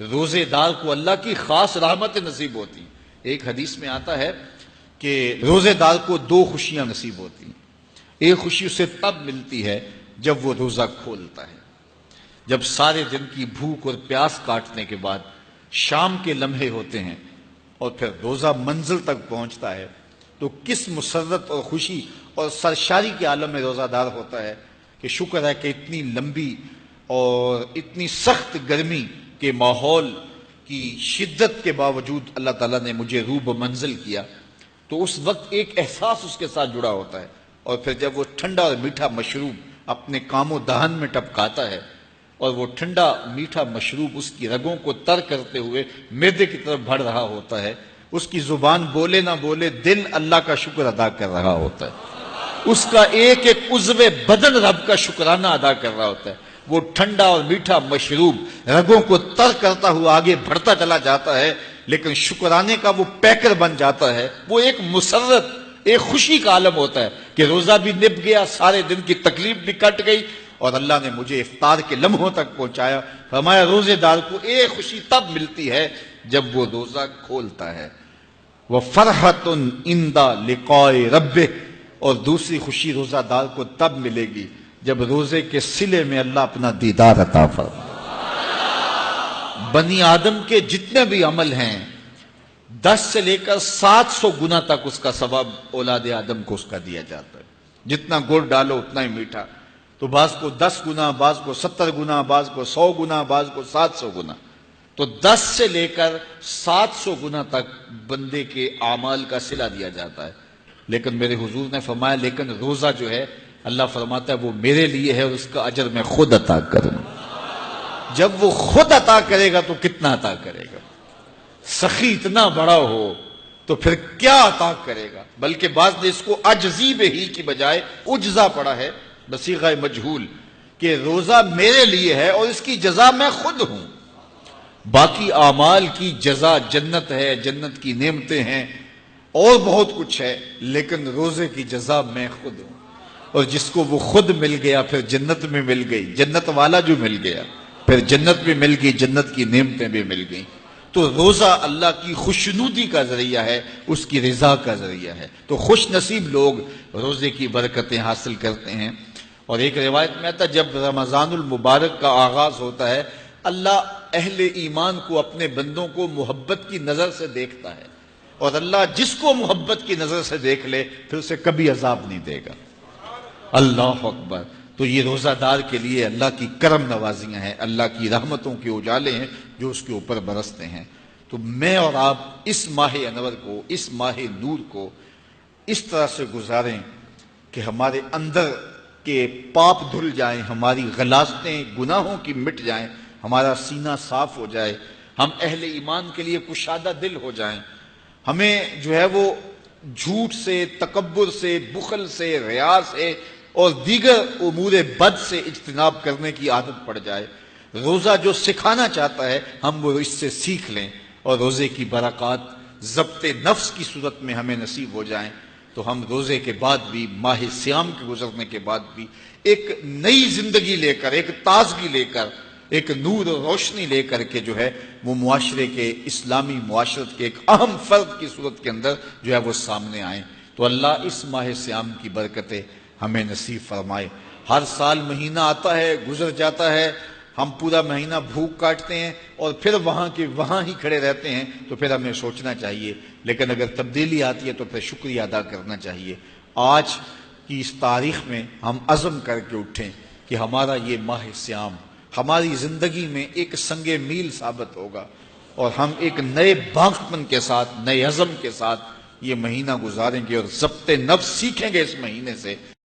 روزے دار کو اللہ کی خاص رحمت نصیب ہوتی. ایک حدیث میں آتا ہے کہ روزے دار کو دو خوشیاں نصیب ہوتی ہیں. ایک خوشی اسے تب ملتی ہے جب وہ روزہ کھولتا ہے، جب سارے دن کی بھوک اور پیاس کاٹنے کے بعد شام کے لمحے ہوتے ہیں اور پھر روزہ منزل تک پہنچتا ہے تو کس مسرت اور خوشی اور سرشاری کے عالم میں روزہ دار ہوتا ہے کہ شکر ہے کہ اتنی لمبی اور اتنی سخت گرمی کے ماحول کی شدت کے باوجود اللہ تعالیٰ نے مجھے روب منزل کیا. تو اس وقت ایک احساس اس کے ساتھ جڑا ہوتا ہے، اور پھر جب وہ ٹھنڈا اور میٹھا مشروب اپنے کام و دہن میں ٹپکاتا ہے اور وہ ٹھنڈا میٹھا مشروب اس کی رگوں کو تر کرتے ہوئے معدے کی طرف بڑھ رہا ہوتا ہے، اس کی زبان بولے نہ بولے دل اللہ کا شکر ادا کر رہا ہوتا ہے، اس کا ایک ایک عضو بدن رب کا شکرانہ ادا کر رہا ہوتا ہے. وہ ٹھنڈا اور میٹھا مشروب رگوں کو تر کرتا ہوا آگے بڑھتا چلا جاتا ہے، لیکن شکرانے کا وہ پیکر بن جاتا ہے. وہ ایک مسرت، ایک خوشی کا عالم ہوتا ہے کہ روزہ بھی نب گیا، سارے دن کی تکلیف بھی کٹ گئی اور اللہ نے مجھے افطار کے لمحوں تک پہنچایا. فرمایا روزے دار کو ایک خوشی تب ملتی ہے جب وہ روزہ کھولتا ہے. وَفَرْحَةٌ عِنْدَ لِقَاءِ رَبِّهِ، اور دوسری خوشی روزہ دار کو تب ملے گی جب روزے کے صلے میں اللہ اپنا دیدار عطا فرمائے. بنی آدم کے جتنے بھی عمل ہیں 10 سے لے کر 700 گنا تک اس کا ثواب اولاد آدم کو اس کا دیا جاتا ہے. جتنا گڑ ڈالو اتنا ہی میٹھا. تو بعض کو 10 گنا، بعض کو 70 گنا، بعض کو 100 گنا، بعض کو 700 گنا. تو 10 سے لے کر 700 گنا تک بندے کے اعمال کا صلہ دیا جاتا ہے. لیکن میرے حضور نے فرمایا لیکن روزہ جو ہے اللہ فرماتا ہے وہ میرے لیے ہے اور اس کا اجر میں خود عطا کروں. جب وہ خود عطا کرے گا تو کتنا عطا کرے گا. سخی اتنا بڑا ہو تو پھر کیا عطا کرے گا. بلکہ بعض نے اس کو عجزی ہی کی بجائے اجزا پڑھا ہے بصیغہ مجہول کہ روزہ میرے لیے ہے اور اس کی جزا میں خود ہوں. باقی اعمال کی جزا جنت ہے، جنت کی نعمتیں ہیں اور بہت کچھ ہے، لیکن روزے کی جزا میں خود ہوں. اور جس کو وہ خود مل گیا پھر جنت میں مل گئی، جنت والا جو مل گیا پھر جنت بھی مل گئی، جنت کی نعمتیں بھی مل گئیں. تو روزہ اللہ کی خوشنودی کا ذریعہ ہے، اس کی رضا کا ذریعہ ہے. تو خوش نصیب لوگ روزے کی برکتیں حاصل کرتے ہیں. اور ایک روایت میں آتا ہے جب رمضان المبارک کا آغاز ہوتا ہے اللہ اہل ایمان کو، اپنے بندوں کو محبت کی نظر سے دیکھتا ہے، اور اللہ جس کو محبت کی نظر سے دیکھ لے پھر اسے کبھی عذاب نہیں دے گا. اللہ اکبر. تو یہ روزہ دار کے لیے اللہ کی کرم نوازیاں ہیں، اللہ کی رحمتوں کے اجالے ہیں جو اس کے اوپر برستے ہیں. تو میں اور آپ اس ماہ انور کو، اس ماہ نور کو اس طرح سے گزاریں کہ ہمارے اندر کے پاپ دھل جائیں، ہماری غلاظتیں گناہوں کی مٹ جائیں، ہمارا سینہ صاف ہو جائے، ہم اہل ایمان کے لیے کشادہ دل ہو جائیں. ہمیں جو ہے وہ جھوٹ سے، تکبر سے، بخل سے، ریا سے اور دیگر امور بد سے اجتناب کرنے کی عادت پڑ جائے. روزہ جو سکھانا چاہتا ہے ہم وہ اس سے سیکھ لیں اور روزے کی برکات ضبط نفس کی صورت میں ہمیں نصیب ہو جائیں. تو ہم روزے کے بعد بھی، ماہ صیام کے گزرنے کے بعد بھی ایک نئی زندگی لے کر، ایک تازگی لے کر، ایک نور و روشنی لے کر کے جو ہے وہ معاشرے کے، اسلامی معاشرت کے ایک اہم فرد کی صورت کے اندر جو ہے وہ سامنے آئیں. تو اللہ اس ماہ صیام کی برکتیں ہمیں نصیب فرمائے. ہر سال مہینہ آتا ہے، گزر جاتا ہے، ہم پورا مہینہ بھوک کاٹتے ہیں اور پھر وہاں کے وہاں ہی کھڑے رہتے ہیں. تو پھر ہمیں سوچنا چاہیے، لیکن اگر تبدیلی آتی ہے تو پھر شکریہ ادا کرنا چاہیے. آج کی اس تاریخ میں ہم عزم کر کے اٹھیں کہ ہمارا یہ ماہ صیام ہماری زندگی میں ایک سنگ میل ثابت ہوگا اور ہم ایک نئے باغپن کے ساتھ، نئے عزم کے ساتھ یہ مہینہ گزاریں گے اور ضبط نفس سیکھیں گے اس مہینے سے.